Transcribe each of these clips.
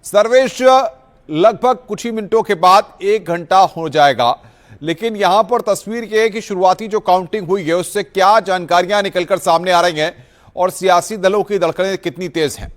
सर्वेश लगभग कुछ ही मिनटों के बाद 1 घंटा हो जाएगा, लेकिन यहां पर तस्वीर यह है कि शुरुआती जो काउंटिंग हुई है उससे क्या जानकारियां निकलकर सामने आ रही हैं और सियासी दलों की धड़कनें कितनी तेज हैं।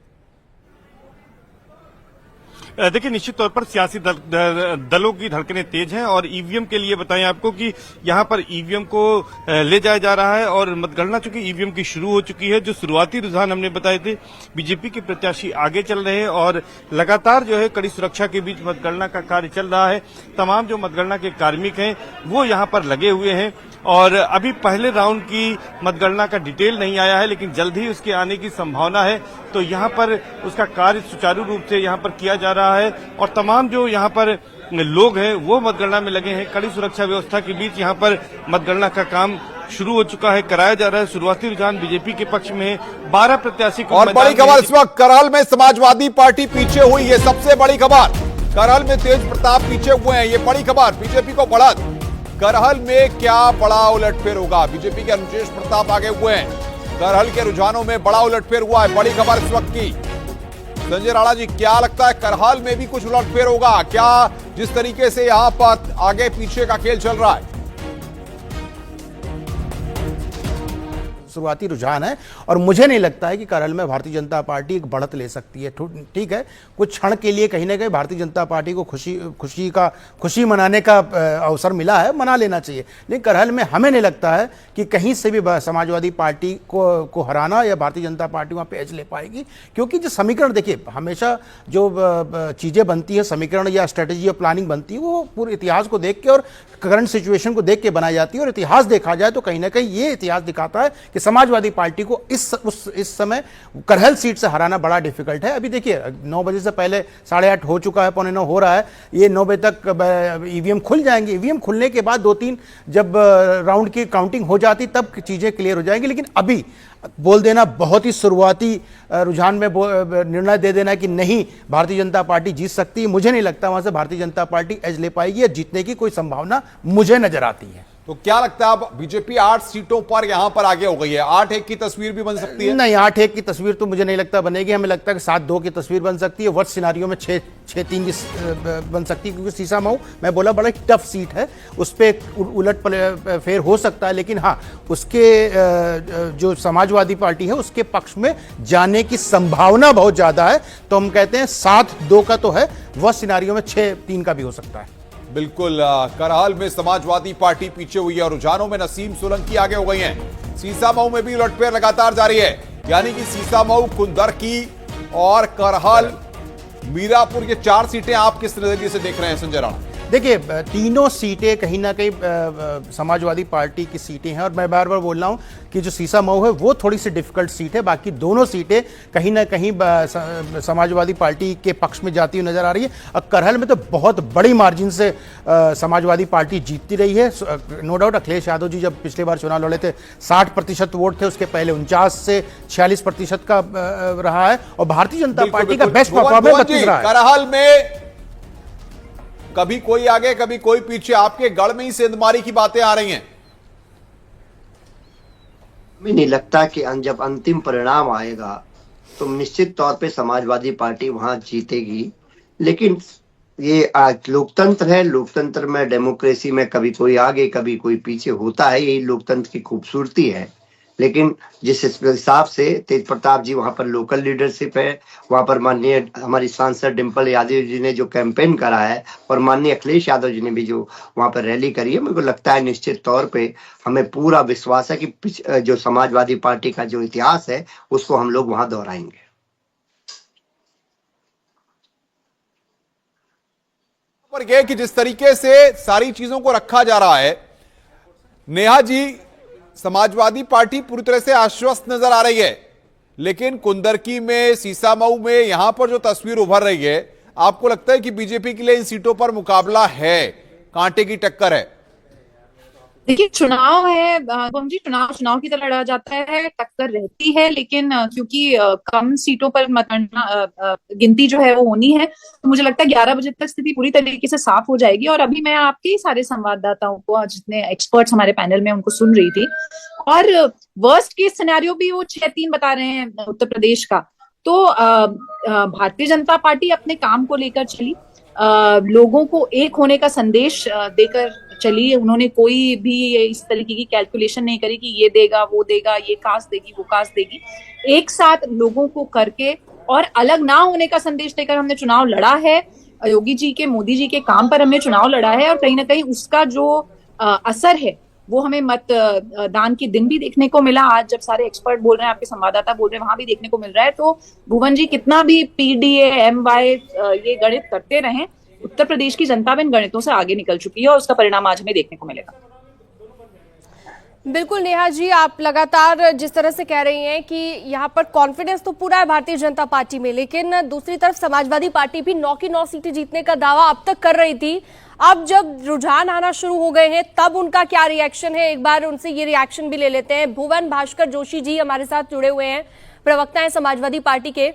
देखिए, निश्चित तौर पर सियासी दलों की धड़कनें तेज हैं और ईवीएम के लिए बताएं आपको कि यहां पर ईवीएम को ले जाया जा रहा है और मतगणना चूंकि ईवीएम की शुरू हो चुकी है। जो शुरुआती रुझान हमने बताए थे, बीजेपी के प्रत्याशी आगे चल रहे हैं और लगातार जो है कड़ी सुरक्षा के बीच मतगणना का कार्य चल रहा है। तमाम जो मतगणना के कार्मिक हैं वो यहां पर लगे हुए हैं और अभी पहले राउंड की मतगणना का डिटेल नहीं आया है, लेकिन जल्द ही उसके आने की संभावना है। तो यहां पर उसका कार्य सुचारू रूप से यहां पर किया जा रहा है और तमाम जो यहां पर लोग हैं वो मतगणना में लगे हैं। कड़ी सुरक्षा व्यवस्था के बीच यहां पर मतगणना का काम शुरू हो चुका है, कराया जा रहा है। शुरुआती रुझान बीजेपी के पक्ष में है। 12 प्रत्याशी को और बड़ी खबर इस वक्त करहल में समाजवादी पार्टी पीछे हुई है। सबसे बड़ी खबर, करहल में तेज प्रताप पीछे हुए हैं। ये बड़ी खबर, बीजेपी को बढ़त। करहल में क्या बड़ा उलटफेर होगा? बीजेपी के अनुशेष प्रताप आगे हुए हैं। करहल के रुझानों में बड़ा उलटफेर हुआ है। बड़ी खबर इस वक्त की। संजय राणा जी, क्या लगता है करहल में भी कुछ उलटफेर होगा क्या? जिस तरीके से यहां पर आगे पीछे का खेल चल रहा है। शुरुआती रुझान है और मुझे नहीं लगता है कि करहल में भारतीय जनता पार्टी एक बढ़त ले सकती है। ठीक है, कुछ क्षण के लिए कहीं ना कहीं भारतीय जनता पार्टी को खुशी मनाने का अवसर मिला है, मना लेना चाहिए। लेकिन करहल में हमें नहीं लगता है कि कहीं से भी समाजवादी पार्टी को हराना या भारतीय जनता पार्टी वहां पे एज ले पाएगी, क्योंकि जो समीकरण देखिए, हमेशा जो चीजें बनती है, समीकरण या स्ट्रेटेजी और प्लानिंग बनती है, वो पूरे इतिहास को देख के और करंट सिचुएशन को देख के बनाई जाती है। और इतिहास देखा जाए तो कहीं ना कहीं ये इतिहास दिखाता है कि समाजवादी पार्टी को इस समय करहल सीट से हराना बड़ा डिफिकल्ट है। अभी देखिए 9 बजे से पहले 8:30 हो चुका है, 8:45 हो रहा है। ये 9 बजे तक ईवीएम खुल जाएंगे। ईवीएम खुलने के बाद 2-3 जब राउंड की काउंटिंग हो जाती तब चीजें क्लियर हो जाएंगी। लेकिन अभी बोल देना, बहुत ही शुरुआती रुझान में निर्णय दे देना कि नहीं भारतीय जनता पार्टी जीत सकती है, मुझे नहीं लगता वहां से भारतीय जनता पार्टी एज ले पाएगी या जीतने की कोई संभावना मुझे नजर आती है। तो क्या लगता है अब बीजेपी 8 सीटों पर यहां पर आगे हो गई है? 8-1 की तस्वीर भी बन सकती है? नहीं, 8-1 की तस्वीर तो मुझे नहीं लगता बनेगी। हमें लगता है कि 7-2 की तस्वीर बन सकती है। वर्स्ट सिनारियों में 6-3 की बन सकती है, क्योंकि सीसामऊ मैं बोला बड़ा टफ सीट है, उस पर उलट फेर हो सकता है। लेकिन हाँ, उसके जो समाजवादी पार्टी है उसके पक्ष में जाने की संभावना बहुत ज्यादा है। तो हम कहते हैं 7-2 का तो है, वर्स्ट सिनारियों में 6-3 का भी हो सकता है। बिल्कुल, करहल में समाजवादी पार्टी पीछे हुई है और रुझानों में नसीम सोलंकी आगे हो गई हैं। सीसामऊ में भी उलटफेर लगातार जारी है, यानी कि सीसामऊ, कुंदरकी और करहल, मीरापुर, ये 4 सीटें आप किस नजरिए से देख रहे हैं संजय राणा? देखिए, तीनों सीटें कहीं ना कहीं समाजवादी पार्टी की सीटें हैं और मैं बार बार बोल रहा हूं कि जो सीसामऊ है वो थोड़ी सी डिफिकल्ट सीट है। बाकी दोनों सीटें कहीं ना कहीं समाजवादी पार्टी के पक्ष में जाती हुई नजर आ रही है। और करहल में तो बहुत बड़ी मार्जिन से समाजवादी पार्टी जीतती रही है। नो डाउट अखिलेश यादव जी जब पिछली बार चुनाव लड़े थे 60% वोट थे, उसके पहले 49 से 46% का रहा है और भारतीय जनता पार्टी का बेस्ट परफॉर्मेंस 32 रहा है। करहल में कभी कोई आगे कभी कोई पीछे, आपके गढ़ में ही सेंधमारी की बातें आ रही हैं। हमें नहीं लगता कि जब अंतिम परिणाम आएगा तो निश्चित तौर पे समाजवादी पार्टी वहां जीतेगी। लेकिन ये लोकतंत्र है, लोकतंत्र में, डेमोक्रेसी में कभी कोई आगे कभी कोई पीछे होता है, यही लोकतंत्र की खूबसूरती है। लेकिन जिस हिसाब से तेज प्रताप जी वहां पर लोकल लीडरशिप है, वहां पर माननीय हमारी सांसद डिंपल यादव जी ने जो कैंपेन करा है और माननीय अखिलेश यादव जी ने भी जो वहां पर रैली करी है, मेरे को लगता है निश्चित तौर पे हमें पूरा विश्वास है कि जो समाजवादी पार्टी का जो इतिहास है उसको हम लोग वहां दोहराएंगे। पर यह कि जिस तरीके से सारी चीजों को रखा जा रहा है, नेहा जी, समाजवादी पार्टी पूरी तरह से आश्वस्त नजर आ रही है, लेकिन कुंदरकी में, सीसामऊ में यहां पर जो तस्वीर उभर रही है, आपको लगता है कि बीजेपी के लिए इन सीटों पर मुकाबला है, कांटे की टक्कर है? देखिए, चुनाव है जी, चुनाव की तरह लड़ा जाता है, टक्कर रहती है। लेकिन क्योंकि कम सीटों पर मतगणना गिनती जो है वो होनी है, तो मुझे लगता है 11 बजे तक स्थिति पूरी तरीके से साफ हो जाएगी। और अभी मैं आपके सारे संवाददाताओं को, जितने एक्सपर्ट्स हमारे पैनल में, उनको सुन रही थी और वर्स्ट केस सिनेरियो भी वो 6-3 बता रहे हैं उत्तर प्रदेश का। तो भारतीय जनता पार्टी अपने काम को लेकर चली, लोगों को एक होने का संदेश देकर चली। उन्होंने कोई भी इस तरीके की कैलकुलेशन नहीं करी कि ये देगा, वो देगा, ये कास्ट देगी, वो कास्ट देगी। एक साथ लोगों को करके और अलग ना होने का संदेश देकर हमने चुनाव लड़ा है। योगी जी के, मोदी जी के काम पर हमने चुनाव लड़ा है और कहीं ना कहीं उसका जो असर है वो हमें मतदान के दिन भी देखने को मिला। आज जब सारे एक्सपर्ट बोल रहे हैं, आपके संवाददाता बोल रहे हैं, वहां भी देखने को मिल रहा है। तो भुवन जी कितना भी पीडीए MY ये गणित करते रहे, उत्तर प्रदेश की जनता भी इन गणितों से आगे निकल चुकी है और उसका परिणाम आज हमें देखने को मिलेगा। बिल्कुल नेहा जी, आप लगातार जिस तरह से कह रही हैं कि यहाँ पर कॉन्फिडेंस तो पूरा है भारतीय जनता पार्टी में, लेकिन दूसरी तरफ समाजवादी पार्टी भी 9 की 9 सीटें जीतने का दावा अब तक कर रही थी। अब जब रुझान आना शुरू हो गए हैं तब उनका क्या रिएक्शन है, एक बार उनसे ये रिएक्शन भी ले लेते हैं। भुवन भास्कर जोशी जी हमारे साथ जुड़े हुए हैं, प्रवक्ता हैं समाजवादी पार्टी के।